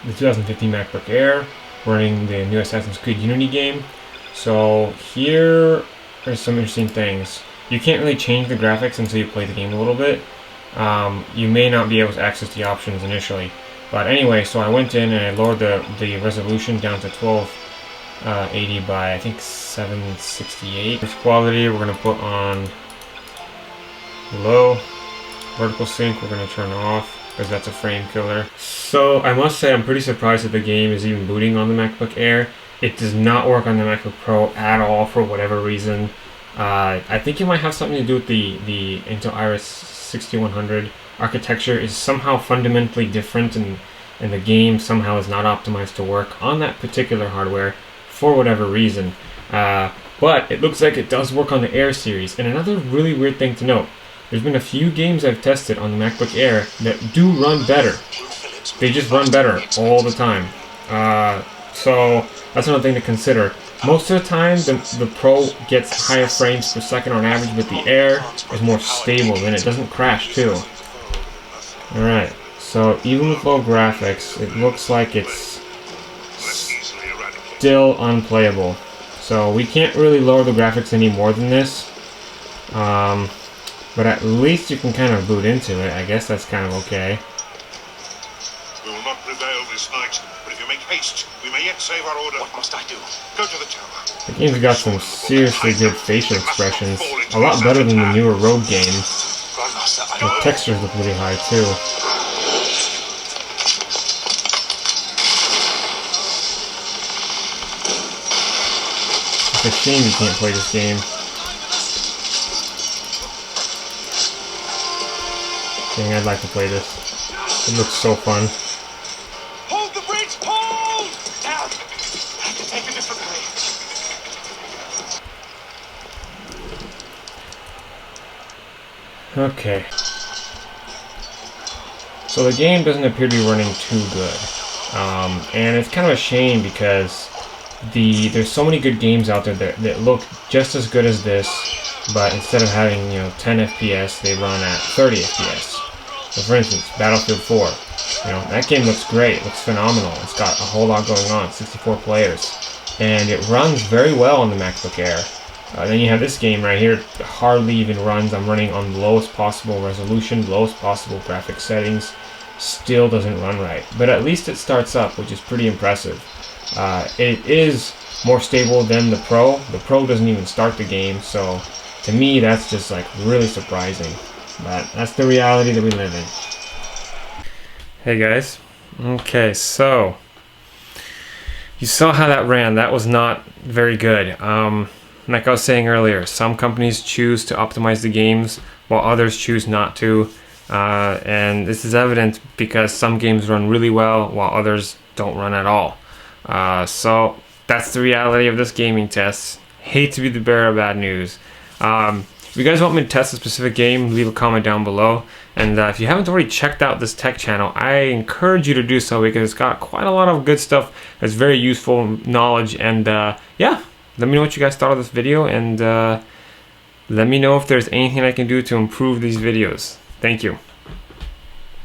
the 2015 MacBook Air running the new Assassin's Creed Unity game. So here are some interesting things. You can't really change the graphics until you play the game a little bit. You may not be able to access the options initially. But anyway, so I went in and I lowered the resolution down to 1280 by I think 768. This quality we're going to put on low. Vertical sync we're going to turn off because that's a frame killer. So I must say I'm pretty surprised that the game is even booting on the MacBook Air. It does not work on the MacBook Pro at all for whatever reason. I think it might have something to do with the Intel Iris 6100 architecture is somehow fundamentally different, and the game somehow is not optimized to work on that particular hardware for whatever reason. But it looks like it does work on the Air series. And another really weird thing to note, there's been a few games I've tested on the MacBook Air that do run better. They just run better all the time. So that's another thing to consider. Most of the time, the Pro gets higher frames per second on average, but the Air is more stable and it doesn't crash too. Alright, so even with low graphics, it looks like it's still unplayable. So we can't really lower the graphics any more than this. But at least you can kind of boot into it. I guess that's kind of okay. We will not prevail this night, but if you make haste, we may yet save our order. What must I do? Go to the tower. The game's got some seriously good facial expressions. A lot better than the newer Rogue game. The textures look really high too. It's a shame you can't play this game. Dang, I'd like to play this. It looks so fun. Hold the bridge! Hold! Down! I have to take a different way. Okay. So the game doesn't appear to be running too good. And it's kind of a shame because there's so many good games out there that look just as good as this, but instead of having 10 FPS, they run at 30 FPS. So for instance, Battlefield 4, that game looks great, looks phenomenal. It's got a whole lot going on, 64 players, and it runs very well on the MacBook Air. Then you have this game right here, it hardly even runs. I'm running on the lowest possible resolution, lowest possible graphic settings, still doesn't run right. But at least it starts up, which is pretty impressive. It is more stable than the Pro. The Pro doesn't even start the game, so to me that's just like really surprising. But that's the reality that we live in. Hey guys. Okay, so you saw how that ran. That was not very good. Like I was saying earlier, some companies choose to optimize the games while others choose not to. And this is evident because some games run really well while others don't run at all. So that's the reality of this gaming test. Hate to be the bearer of bad news. If you guys want me to test a specific game, leave a comment down below. And if you haven't already checked out this tech channel, I encourage you to do so because it's got quite a lot of good stuff that's very useful knowledge. And yeah, let me know what you guys thought of this video, and let me know if there's anything I can do to improve these videos. Thank you.